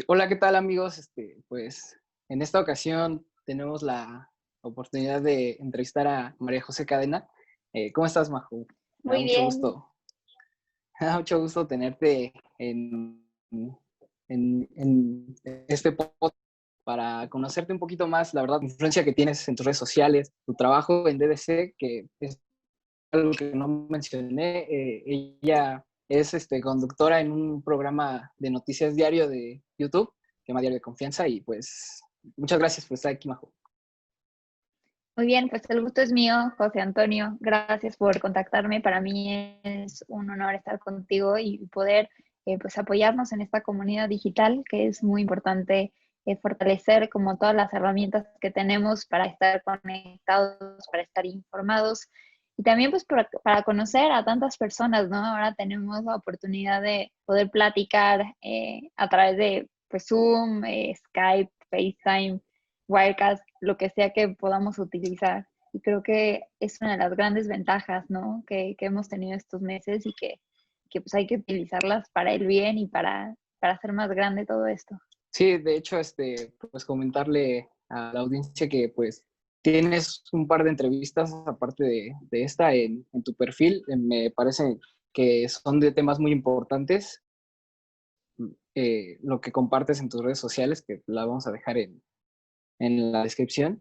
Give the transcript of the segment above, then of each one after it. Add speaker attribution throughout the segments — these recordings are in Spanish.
Speaker 1: Hola, ¿qué tal amigos? Pues en esta ocasión tenemos la oportunidad de entrevistar a María José Cadena. ¿Cómo estás, Majo? Me da
Speaker 2: Muy
Speaker 1: mucho
Speaker 2: bien,
Speaker 1: gusto, me da mucho gusto tenerte en este podcast para conocerte un poquito más, la verdad, la influencia que tienes en tus redes sociales, tu trabajo en DDC, que es algo que no mencioné. Ella es conductora en un programa de noticias diario de YouTube, que se llama Diario de Confianza, y pues muchas gracias por estar aquí, Majo.
Speaker 2: muy bien, pues el gusto es mío, José Antonio. Gracias por contactarme. Para mí es un honor estar contigo y poder pues apoyarnos en esta comunidad digital, que es muy importante fortalecer como todas las herramientas que tenemos para estar conectados, para estar informados y también pues para conocer a tantas personas, ¿no? Ahora tenemos la oportunidad de poder platicar a través de pues Zoom, Skype, FaceTime, Wirecast, lo que sea que podamos utilizar. Y creo que es una de las grandes ventajas, ¿no? Que hemos tenido estos meses y que pues hay que utilizarlas para el bien y para hacer más grande todo esto.
Speaker 1: Sí, de hecho, pues comentarle a la audiencia que pues tienes un par de entrevistas aparte de esta en tu perfil. Me parece que son de temas muy importantes. Lo que compartes en tus redes sociales, que la vamos a dejar en la descripción.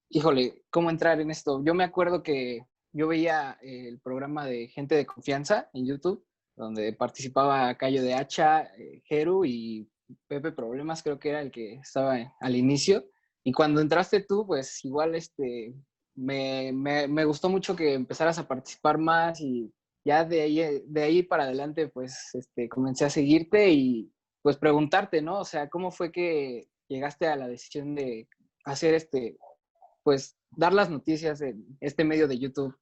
Speaker 1: Híjole, ¿cómo entrar en esto? Yo me acuerdo que yo veía el programa de Gente de Confianza en YouTube, donde participaba Cayo de Hacha, Jeru y Pepe Problemas, creo que era el que estaba al inicio. Y cuando entraste tú, pues igual me gustó mucho que empezaras a participar más, y ya de ahí para adelante, pues comencé a seguirte y pues preguntarte, ¿no? O sea, ¿cómo fue que llegaste a la decisión de hacer pues dar las noticias en este medio de YouTube?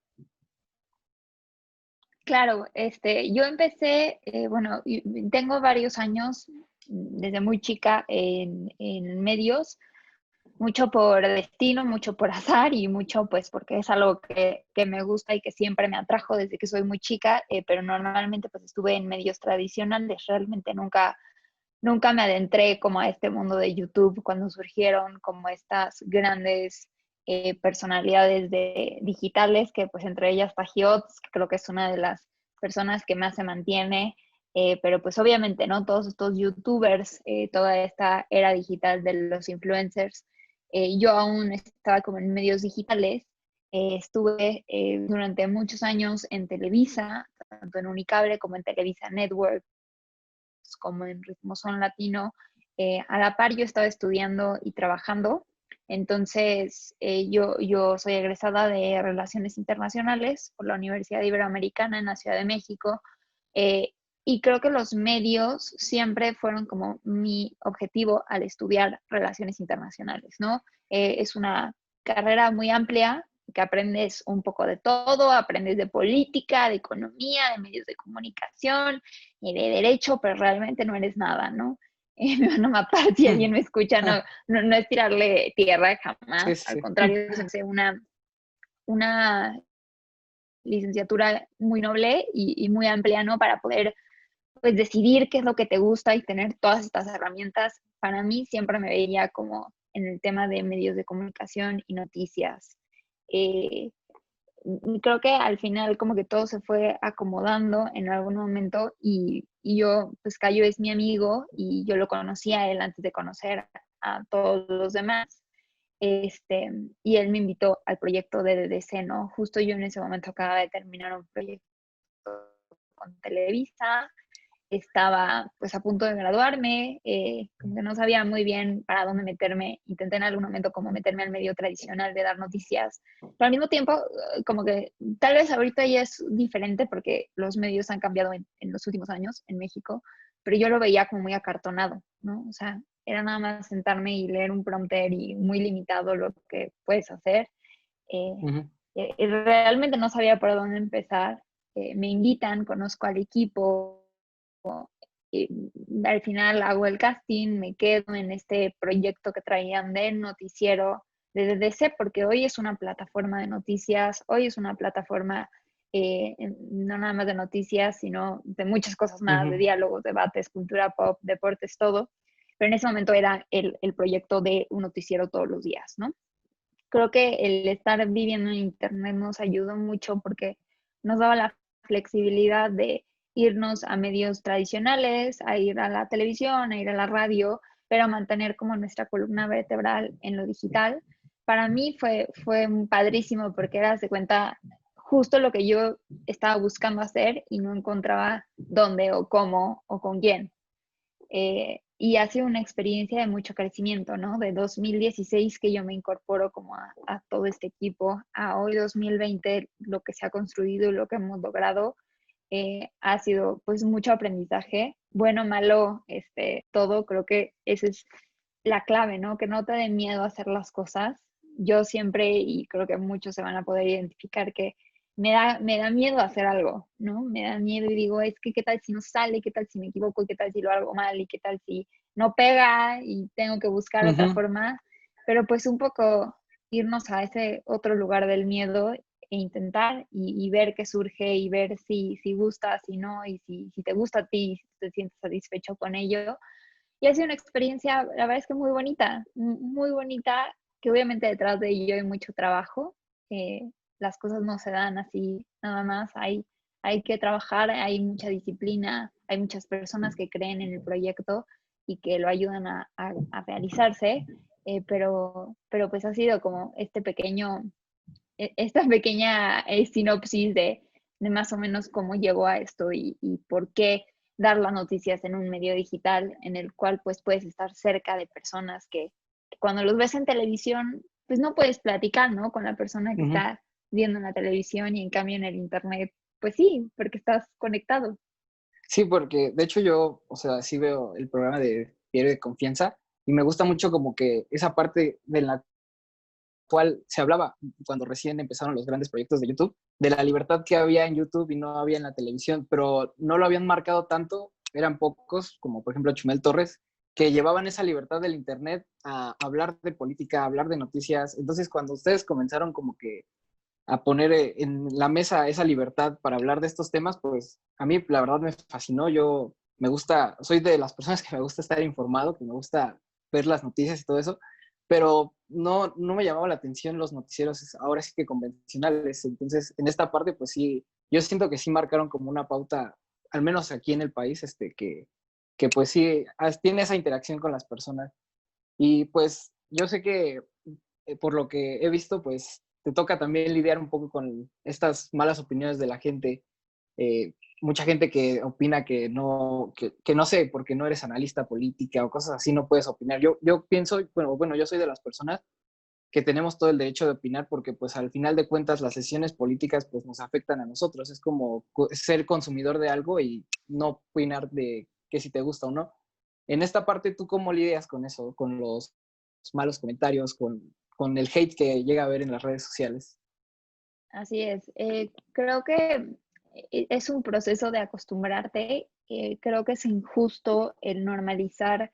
Speaker 2: Claro, yo empecé, bueno, tengo varios años desde muy chica en medios, mucho por destino, mucho por azar y mucho pues porque es algo que me gusta y que siempre me atrajo desde que soy muy chica, pero normalmente pues estuve en medios tradicionales, realmente nunca me adentré como a este mundo de YouTube cuando surgieron como estas grandes personalidades digitales, que pues entre ellas Pagiots, que creo que es una de las personas que más se mantiene, pero pues obviamente, ¿no? Todos estos YouTubers, toda esta era digital de los influencers, yo aún estaba como en medios digitales, estuve durante muchos años en Televisa, tanto en Unicable como en Televisa Network, como en Ritmo Son Latino. A la par yo estaba estudiando y trabajando, entonces yo soy egresada de Relaciones Internacionales por la Universidad Iberoamericana en la Ciudad de México, eh, y creo que los medios siempre fueron como mi objetivo al estudiar relaciones internacionales, ¿no? Es una carrera muy amplia, que aprendes un poco de todo, aprendes de política, de economía, de medios de comunicación y de derecho, pero realmente no eres nada, ¿no? Me van a matar si alguien me escucha, no es tirarle tierra
Speaker 1: Sí,
Speaker 2: jamás,
Speaker 1: sí,
Speaker 2: al
Speaker 1: sí.
Speaker 2: contrario, es una licenciatura muy noble y muy amplia, ¿no? Para poder pues decidir qué es lo que te gusta y tener todas estas herramientas. Para mí siempre me veía como en el tema de medios de comunicación y noticias. Eh, Creo que al final como que todo se fue acomodando en algún momento y yo, pues Cayo es mi amigo y yo lo conocí a él antes de conocer a todos los demás. Este, y él me invitó al proyecto de DDC, ¿no? Justo yo en ese momento acababa de terminar un proyecto con Televisa, estaba pues a punto de graduarme, como que no sabía muy bien para dónde meterme, intenté en algún momento como meterme al medio tradicional de dar noticias, pero al mismo tiempo como que tal vez ahorita ya es diferente porque los medios han cambiado en los últimos años en México, pero yo lo veía como muy acartonado, ¿no? O sea, era nada más sentarme y leer un prompter y muy limitado lo que puedes hacer. Eh,
Speaker 1: Ujú.
Speaker 2: Realmente no sabía por dónde empezar. Me invitan, conozco al equipo, eh, al final hago el casting, me quedo en este proyecto que traían de noticiero de DDC, porque hoy es una plataforma de noticias, hoy es una plataforma no nada más de noticias, sino de muchas cosas más, de
Speaker 1: Ujú.
Speaker 2: diálogos, debates, cultura pop, deportes, todo. pero en ese momento era el proyecto de un noticiero todos los días, ¿no? Creo que el estar viviendo en Internet nos ayudó mucho porque nos daba la flexibilidad de irnos a medios tradicionales, a ir a la televisión, a ir a la radio, pero mantener como nuestra columna vertebral en lo digital. Para mí fue padrísimo porque era, de cuenta, justo lo que yo estaba buscando hacer y no encontraba dónde o cómo o con quién. Y ha sido una experiencia de mucho crecimiento, ¿no? De 2016 que yo me incorporo como a todo este equipo, a hoy 2020, lo que se ha construido y lo que hemos logrado, ha sido pues mucho aprendizaje, bueno, malo, todo, creo que esa es la clave, ¿no? Que no te dé miedo a hacer las cosas. Yo siempre, y creo que muchos se van a poder identificar, que me da miedo hacer algo, ¿no? Me da miedo y digo, es que qué tal si no sale, qué tal si me equivoco, y qué tal si lo hago mal, y qué tal si no pega y tengo que buscar otra
Speaker 1: Ujú.
Speaker 2: forma, pero pues un poco irnos a ese otro lugar del miedo e intentar y ver qué surge y ver si gusta, si no, y si te gusta a ti, si te sientes satisfecho con ello. Y ha sido una experiencia, la verdad es que muy bonita, muy bonita, que obviamente detrás de ello hay mucho trabajo. Las cosas no se dan así nada más, hay que trabajar, hay mucha disciplina, hay muchas personas que creen en el proyecto y que lo ayudan a realizarse, pero pues ha sido como esta pequeña sinopsis de más o menos cómo llegó a esto y por qué dar las noticias en un medio digital en el cual pues puedes estar cerca de personas que cuando los ves en televisión pues no puedes platicar, ¿no? Con la persona que
Speaker 1: Ujú.
Speaker 2: está viendo en la televisión y en cambio en el internet pues sí, porque estás conectado.
Speaker 1: Sí, porque de hecho yo, o sea, sí veo el programa de Diario de Confianza y me gusta mucho como que esa parte de la cual se hablaba cuando recién empezaron los grandes proyectos de YouTube, de la libertad que había en YouTube y no había en la televisión, pero no lo habían marcado tanto, eran pocos, como por ejemplo Chumel Torres, que llevaban esa libertad del Internet a hablar de política, a hablar de noticias. Entonces, cuando ustedes comenzaron como que a poner en la mesa esa libertad para hablar de estos temas, pues a mí la verdad me fascinó. Yo me gusta, soy de las personas que me gusta estar informado, que me gusta ver las noticias y todo eso, pero no me llamaba la atención los noticieros ahora sí que convencionales. Entonces, en esta parte, pues sí, yo siento que sí marcaron como una pauta, al menos aquí en el país, que pues sí, tiene esa interacción con las personas. Y pues yo sé que por lo que he visto, pues te toca también lidiar un poco con estas malas opiniones de la gente. Mucha gente que opina que no sé, porque no eres analista política o cosas así, no puedes opinar. Yo pienso, bueno, yo soy de las personas que tenemos todo el derecho de opinar porque pues al final de cuentas las sesiones políticas pues nos afectan a nosotros. Es como ser consumidor de algo y no opinar de que si te gusta o no. En esta parte, ¿tú cómo lidias con eso? Con los malos comentarios, con el hate que llega a haber en las redes sociales.
Speaker 2: Así es. Creo que es un proceso de acostumbrarte. Creo que es injusto el normalizar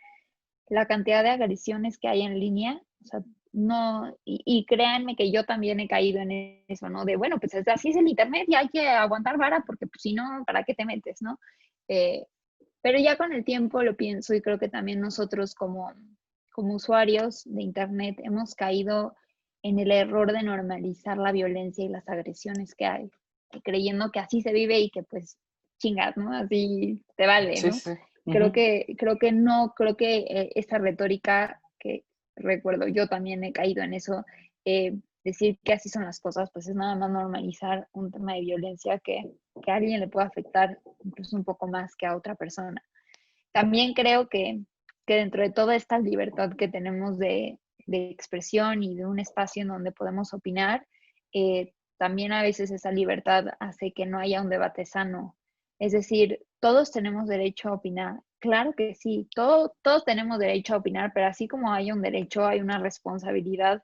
Speaker 2: la cantidad de agresiones que hay en línea. O sea, no, y créanme que yo también he caído en eso, ¿no? De, bueno, pues así es el internet y hay que aguantar vara porque pues, si no, ¿para qué te metes, no? Eh, pero ya con el tiempo lo pienso y creo que también nosotros como usuarios de internet hemos caído en el error de normalizar la violencia y las agresiones que hay, creyendo que así se vive y que pues chingas, ¿no? Así te vale,
Speaker 1: Sí,
Speaker 2: ¿no?
Speaker 1: sí.
Speaker 2: Creo
Speaker 1: Ujú.
Speaker 2: que, creo que no, creo que esa retórica que recuerdo, yo también he caído en eso, decir que así son las cosas, pues es nada más normalizar un tema de violencia que a alguien le puede afectar incluso un poco más que a otra persona. También creo que dentro de toda esta libertad que tenemos de expresión y de un espacio en donde podemos opinar, también a veces esa libertad hace que no haya un debate sano. Es decir, todos tenemos derecho a opinar. Claro que sí, todos tenemos derecho a opinar, pero así como hay un derecho, hay una responsabilidad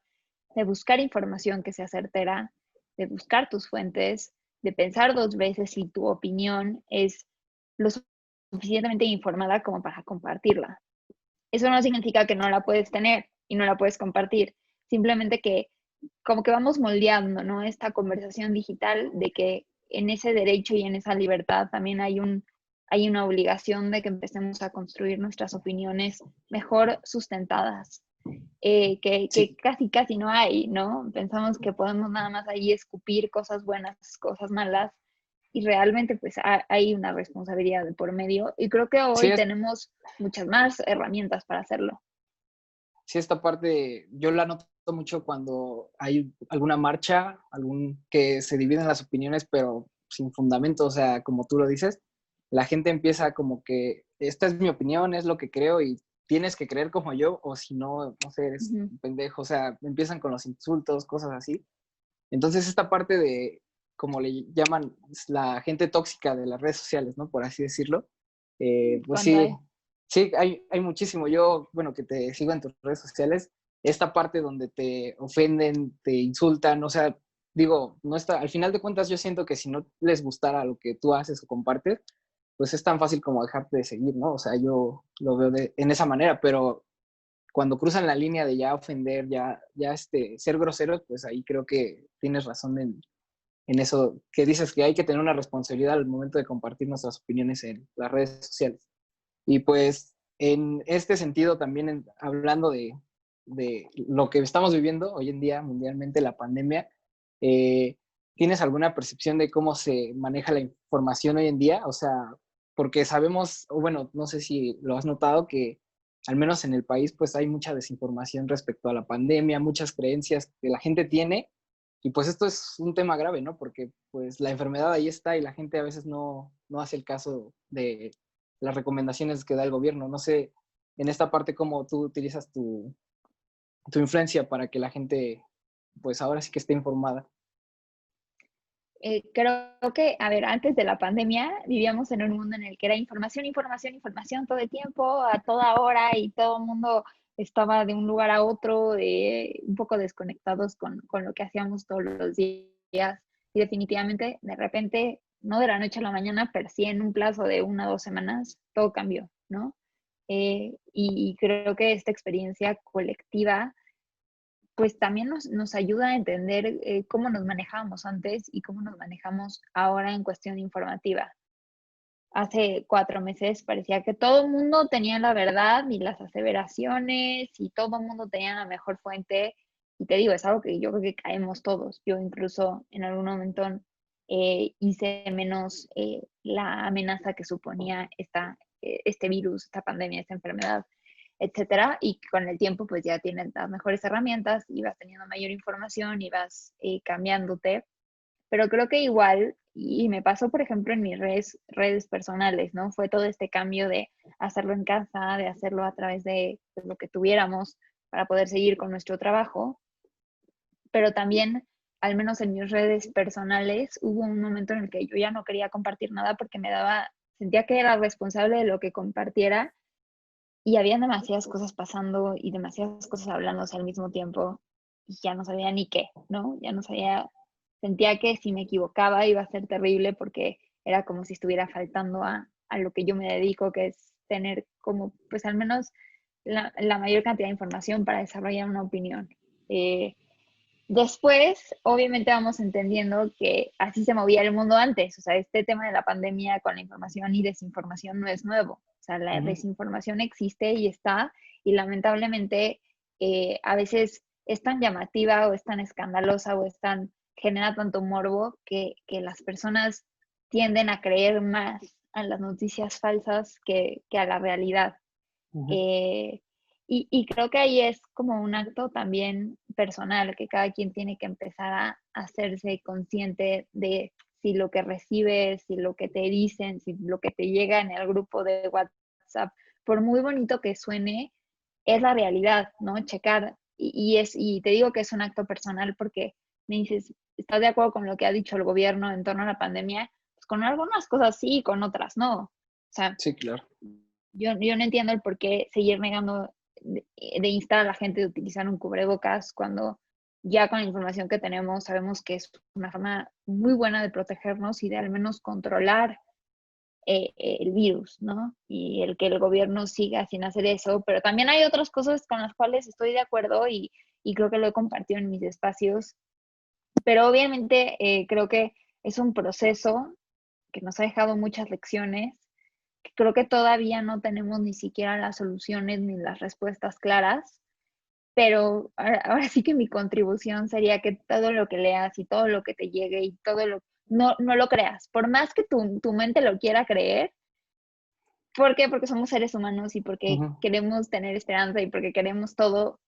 Speaker 2: de buscar información que sea certera, de buscar tus fuentes, de pensar dos veces si tu opinión es lo suficientemente informada como para compartirla. Eso no significa que no la puedes tener y no la puedes compartir, simplemente que como que vamos moldeando, ¿no? Esta conversación digital de que en ese derecho y en esa libertad también hay hay una obligación de que empecemos a construir nuestras opiniones mejor sustentadas, que
Speaker 1: Sí,
Speaker 2: casi no hay, ¿no? Pensamos que podemos nada más ahí escupir cosas buenas, cosas malas, y realmente pues hay una responsabilidad de por medio, y creo que
Speaker 1: sí,
Speaker 2: hoy tenemos muchas más herramientas para hacerlo.
Speaker 1: sí, esta parte yo la noto mucho cuando hay alguna marcha, que se dividen las opiniones, pero sin fundamento, o sea, como tú lo dices, la gente empieza como que esta es mi opinión, es lo que creo y tienes que creer como yo, o si no, no sé, eres
Speaker 2: Ujú.
Speaker 1: un pendejo, o sea, empiezan con los insultos, cosas así. Entonces, esta parte de, como le llaman, la gente tóxica de las redes sociales, ¿no? Por así decirlo. Pues
Speaker 2: ¿Cuánto
Speaker 1: sí,
Speaker 2: hay?
Speaker 1: sí, hay muchísimo. Yo, bueno, que te sigo en tus redes sociales, esta parte donde te ofenden, te insultan, o sea, digo, no está, al final de cuentas yo siento que si no les gustara lo que tú haces o compartes, pues es tan fácil como dejarte de seguir, ¿no? O sea, yo lo veo en esa manera, pero cuando cruzan la línea de ya ofender, ser groseros, pues ahí creo que tienes razón en eso que dices que hay que tener una responsabilidad al momento de compartir nuestras opiniones en las redes sociales. Y pues en este sentido también hablando de lo que estamos viviendo hoy en día mundialmente, la pandemia, eh, ¿tienes alguna percepción de cómo se maneja la información hoy en día? O sea, porque sabemos, o bueno, no sé si lo has notado, que al menos en el país pues hay mucha desinformación respecto a la pandemia, muchas creencias que la gente tiene y pues esto es un tema grave, ¿no? Porque pues la enfermedad ahí está y la gente a veces no hace el caso de las recomendaciones que da el gobierno. No sé, en esta parte cómo tú utilizas tu influencia para que la gente pues ahora sí que esté informada.
Speaker 2: Creo que, a ver, antes de la pandemia vivíamos en un mundo en el que era información, información, información todo el tiempo, a toda hora, y todo el mundo estaba de un lugar a otro, un poco desconectados con lo que hacíamos todos los días. Y definitivamente, de repente, no de la noche a la mañana, pero sí en un plazo de 1 o 2 semanas, todo cambió, ¿no? Y creo que esta experiencia colectiva pues también nos ayuda a entender cómo nos manejábamos antes y cómo nos manejamos ahora en cuestión informativa. Hace 4 meses parecía que todo el mundo tenía la verdad y las aseveraciones, y todo el mundo tenía la mejor fuente. Y te digo, es algo que yo creo que caemos todos. Yo incluso en algún momento hice menos la amenaza que suponía este virus, esta pandemia, esta enfermedad, etcétera, y con el tiempo pues ya tienes las mejores herramientas y vas teniendo mayor información y vas cambiándote. Pero creo que igual, y me pasó por ejemplo en mis redes personales, ¿no? Fue todo este cambio de hacerlo en casa, de hacerlo a través de pues, lo que tuviéramos para poder seguir con nuestro trabajo, pero también, al menos en mis redes personales, hubo un momento en el que yo ya no quería compartir nada porque sentía que era responsable de lo que compartiera, y habían demasiadas cosas pasando y demasiadas cosas hablándose al mismo tiempo, y ya no sabía ni qué, ¿no? Ya no sabía, sentía que si me equivocaba iba a ser terrible porque era como si estuviera faltando a lo que yo me dedico, que es tener como, pues al menos la mayor cantidad de información para desarrollar una opinión. Eh, Después, obviamente vamos entendiendo que así se movía el mundo antes. O sea, este tema de la pandemia con la información y desinformación no es nuevo. O sea, la
Speaker 1: Ujú.
Speaker 2: desinformación existe y está, y lamentablemente a veces es tan llamativa o es tan escandalosa o genera tanto morbo que las personas tienden a creer más a las noticias falsas que a la realidad.
Speaker 1: Ujú.
Speaker 2: Eh, y creo que ahí es como un acto también personal, que cada quien tiene que empezar a hacerse consciente de si lo que recibes, si lo que te dicen, si lo que te llega en el grupo de WhatsApp, por muy bonito que suene, es la realidad, ¿no? Checar. Y te digo que es un acto personal porque me dices, ¿estás de acuerdo con lo que ha dicho el gobierno en torno a la pandemia? Pues con algunas cosas sí, con otras no. O sea,
Speaker 1: Sí, claro.
Speaker 2: yo no entiendo el por qué seguir negando de instar a la gente de utilizar un cubrebocas cuando ya con la información que tenemos sabemos que es una forma muy buena de protegernos y de al menos controlar el virus, ¿no? Y el que el gobierno siga sin hacer eso. Pero también hay otras cosas con las cuales estoy de acuerdo, y creo que lo he compartido en mis espacios. Pero obviamente creo que es un proceso que nos ha dejado muchas lecciones, creo que todavía no tenemos ni siquiera las soluciones ni las respuestas claras, pero ahora sí que mi contribución sería que todo lo que leas y todo lo que te llegue y no lo creas. Por más que tu mente lo quiera creer, ¿por qué? Porque somos seres humanos y porque
Speaker 1: Ujú.
Speaker 2: queremos tener esperanza y porque queremos todo.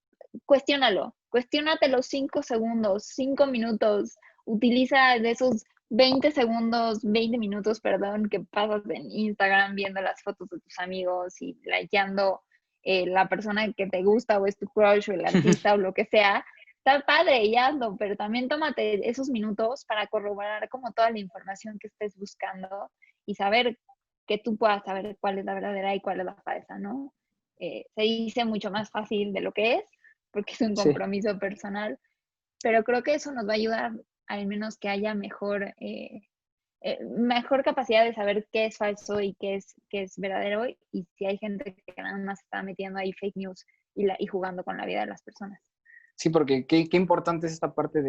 Speaker 2: Cuestiónate los 5 segundos, 5 minutos, utiliza de esos 20 segundos, 20 minutos, perdón, que pasas en Instagram viendo las fotos de tus amigos y likeando la persona que te gusta o es tu crush o el artista o lo que sea. Está padre y hazlo, pero también tómate esos minutos para corroborar como toda la información que estés buscando y saber que tú puedas saber cuál es la verdadera y cuál es la falsa, ¿no? Se dice mucho más fácil de lo que es, porque es un
Speaker 1: Sí.
Speaker 2: compromiso personal, pero creo que eso nos va a ayudar al menos que haya mejor capacidad de saber qué es falso y qué es verdadero, y si hay gente que nada más está metiendo ahí fake news y jugando con la vida de las personas.
Speaker 1: Sí, porque qué importante es esta parte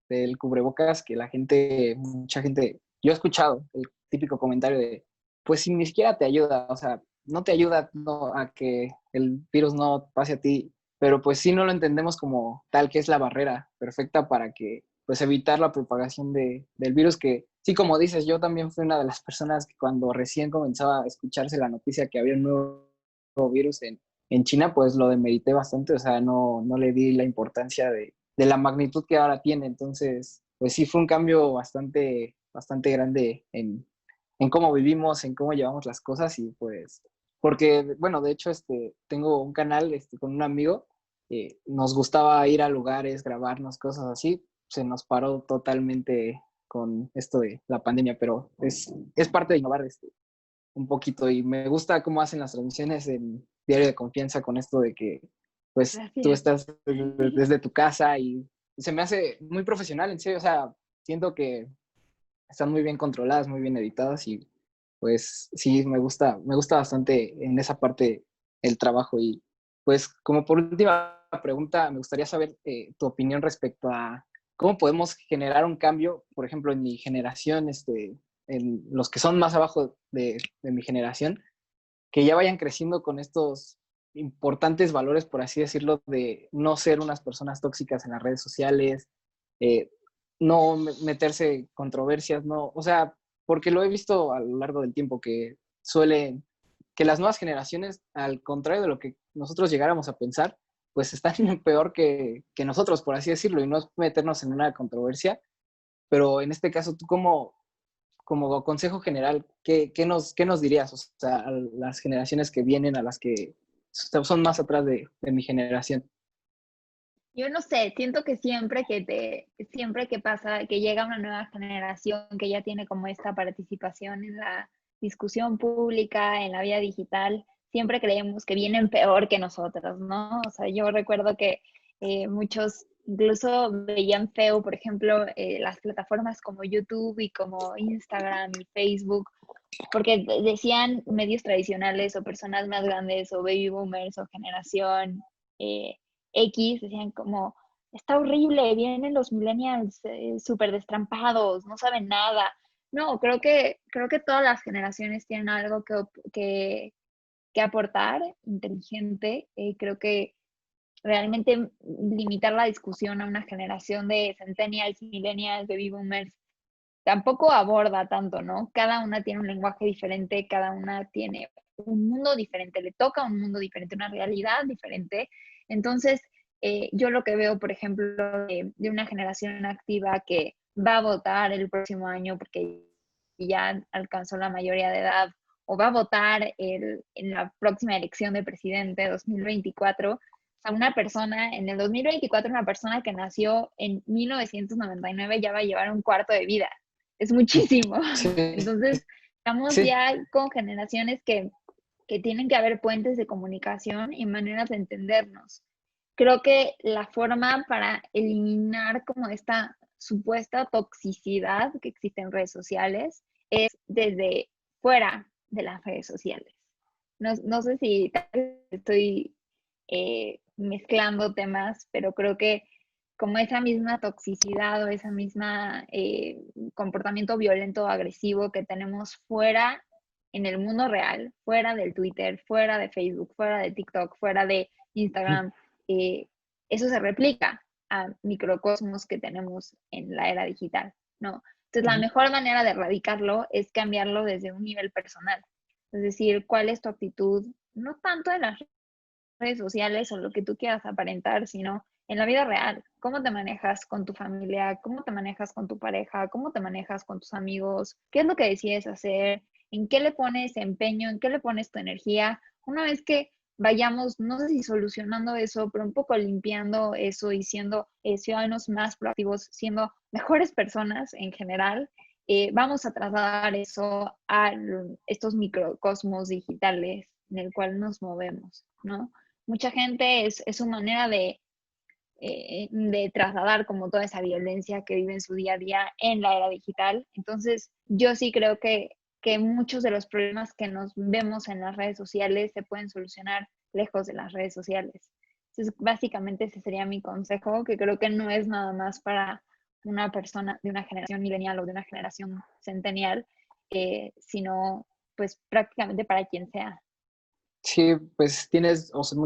Speaker 1: del cubrebocas, que la gente, mucha gente, yo he escuchado el típico comentario de, pues si ni siquiera te ayuda, o sea, no te ayuda no, a que el virus no pase a ti, pero pues sí no lo entendemos como tal que es la barrera perfecta para que, pues evitar la propagación del virus, que sí, como dices, yo también fui una de las personas que cuando recién comenzaba a escucharse la noticia que había un nuevo virus en China, pues lo demerité bastante, o sea, no le di la importancia de la magnitud que ahora tiene. Entonces, pues sí fue un cambio bastante grande en cómo vivimos, en cómo llevamos las cosas y pues, porque, bueno, de hecho, tengo un canal con un amigo, nos gustaba ir a lugares, grabarnos, cosas así, se nos paró totalmente con esto de la pandemia, pero es parte de innovar un poquito y me gusta cómo hacen las transmisiones en Diario de Confianza con esto de que pues tú
Speaker 2: Gracias.
Speaker 1: estás desde tu casa y se me hace muy profesional, en serio, o sea, siento que están muy bien controladas, muy bien editadas y pues sí, me gusta bastante en esa parte el trabajo y pues como por última pregunta, me gustaría saber tu opinión respecto a cómo podemos generar un cambio, por ejemplo, en mi generación, en los que son más abajo de mi generación, que ya vayan creciendo con estos importantes valores, por así decirlo, de no ser unas personas tóxicas en las redes sociales, eh, no meterse en controversias, no, o sea, porque lo he visto a lo largo del tiempo que suelen, que las nuevas generaciones, al contrario de lo que nosotros llegáramos a pensar, pues están peor que nosotros, por así decirlo, y no es meternos en una controversia, pero en este caso, ¿tú como consejo general, qué nos dirías? O sea, a las generaciones que vienen, a las que son más atrás de mi generación.
Speaker 2: Yo no sé, siento que siempre que pasa, que llega una nueva generación que ya tiene como esta participación en la discusión pública, en la vida digital, siempre creemos que vienen peor que nosotros, ¿no? O sea, yo recuerdo que muchos incluso veían feo, por ejemplo, las plataformas como YouTube y como Instagram y Facebook, porque decían medios tradicionales o personas más grandes o baby boomers o generación eh, X, decían como, está horrible, vienen los millennials súper destrampados, no saben nada. No, creo que todas las generaciones tienen algo que aportar, inteligente. Creo que realmente limitar la discusión a una generación de centennials, millennials, baby boomers, tampoco aborda tanto, ¿no? Cada una tiene un lenguaje diferente, cada una tiene un mundo diferente, le toca un mundo diferente, una realidad diferente. Entonces, yo lo que veo, por ejemplo, de una generación activa que va a votar el próximo año porque ya alcanzó la mayoría de edad o va a votar en la próxima elección de presidente 2024, o sea, una persona en el 2024, una persona que nació en 1999 ya va a llevar un cuarto de vida, es muchísimo.
Speaker 1: Sí,
Speaker 2: Entonces, estamos
Speaker 1: sí,
Speaker 2: ya con generaciones que tienen que haber puentes de comunicación y maneras de entendernos. Creo que la forma para eliminar como esta supuesta toxicidad que existe en redes sociales es desde fuera de las redes sociales. No sé si estoy mezclando temas, pero creo que como esa misma toxicidad o esa misma comportamiento violento o agresivo que tenemos fuera en el mundo real, fuera del Twitter, fuera de Facebook, fuera de TikTok, fuera de Instagram, eso se replica a microcosmos que tenemos en la era digital, ¿no? Entonces, la mejor manera de erradicarlo es cambiarlo desde un nivel personal. Es decir, cuál es tu actitud, no tanto en las redes sociales o lo que tú quieras aparentar, sino en la vida real. ¿Cómo te manejas con tu familia? ¿Cómo te manejas con tu pareja? ¿Cómo te manejas con tus amigos? ¿Qué es lo que decides hacer? ¿En qué le pones empeño? ¿En qué le pones tu energía? Una vez que vayamos, no sé si solucionando eso, pero un poco limpiando eso y siendo ciudadanos más proactivos, siendo mejores personas en general, vamos a trasladar eso a estos microcosmos digitales en el cual nos movemos, ¿no? Mucha gente es su manera de trasladar como toda esa violencia que vive en su día a día en la era digital. Entonces, yo sí creo que muchos de los problemas que nos vemos en las redes sociales se pueden solucionar lejos de las redes sociales. Entonces, básicamente ese sería mi consejo, que creo que no es nada más para una persona de una generación milenial o de una generación centennial, sino pues prácticamente para quien sea.
Speaker 1: Sí, pues tienes, o sea,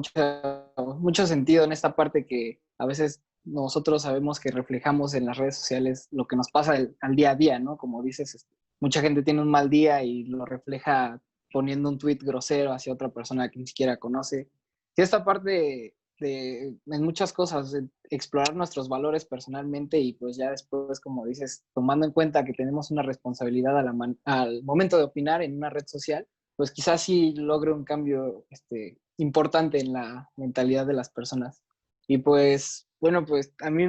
Speaker 1: mucho sentido en esta parte que a veces nosotros sabemos que reflejamos en las redes sociales lo que nos pasa al día a día, ¿no? Como dices, mucha gente tiene un mal día y lo refleja poniendo un tuit grosero hacia otra persona que ni siquiera conoce. Y esta parte en muchas cosas, de explorar nuestros valores personalmente y pues ya después, como dices, tomando en cuenta que tenemos una responsabilidad al momento de opinar en una red social, pues quizás sí logre un cambio importante en la mentalidad de las personas. Y pues, bueno, pues a mí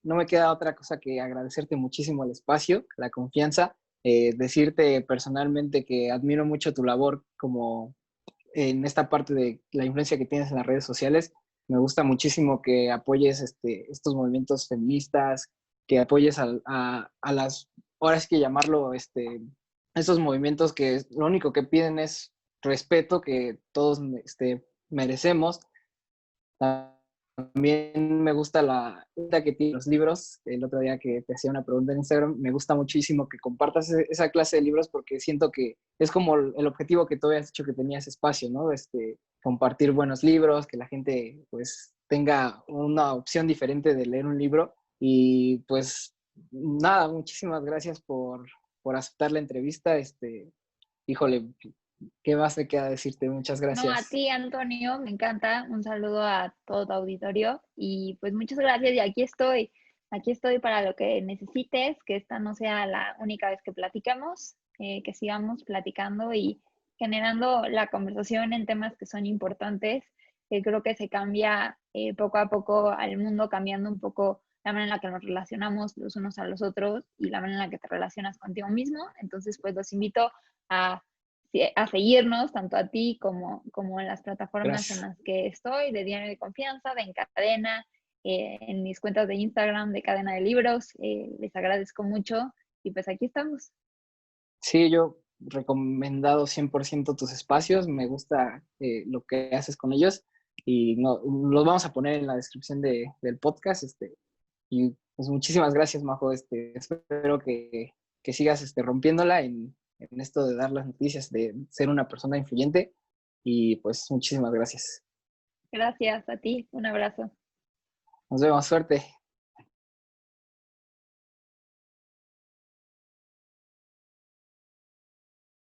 Speaker 1: no me queda otra cosa que agradecerte muchísimo el espacio, la confianza, decirte personalmente que admiro mucho tu labor como en esta parte de la influencia que tienes en las redes sociales. Me gusta muchísimo que apoyes estos movimientos feministas, que apoyes a las, ahora sí que llamarlo, estos movimientos que lo único que piden es respeto, que todos merecemos. También me gusta la que tiene los libros. El otro día que te hacía una pregunta en Instagram, me gusta muchísimo que compartas esa clase de libros porque siento que es como el objetivo que tú habías dicho que tenías espacio, ¿no? Compartir buenos libros, que la gente pues tenga una opción diferente de leer un libro. Y pues nada, muchísimas gracias por aceptar la entrevista. Híjole, ¿qué más me queda decirte? Muchas
Speaker 2: No, a
Speaker 1: gracias.
Speaker 2: ti, Antonio, me encanta. Un saludo a todo tu auditorio y pues muchas gracias y aquí estoy para lo que necesites, que esta no sea la única vez que platiquemos, que sigamos platicando y generando la conversación en temas que son importantes, que creo que se cambia poco a poco al mundo, cambiando un poco la manera en la que nos relacionamos los unos a los otros y la manera en la que te relacionas contigo mismo. Entonces, pues los invito a a seguirnos, tanto a ti como en las plataformas en
Speaker 1: Gracias.
Speaker 2: las que estoy, de Diario de Confianza, de Encadena, en mis cuentas de Instagram, de Cadena de Libros. Les agradezco mucho y pues aquí estamos.
Speaker 1: Sí, yo recomendado 100% tus espacios, me gusta lo que haces con ellos y no, los vamos a poner en la descripción del podcast. Y pues muchísimas gracias, Majo. Espero que sigas rompiéndola en esto de dar las noticias, de ser una persona influyente y pues muchísimas gracias.
Speaker 2: Gracias a ti, un abrazo.
Speaker 1: Nos vemos, suerte.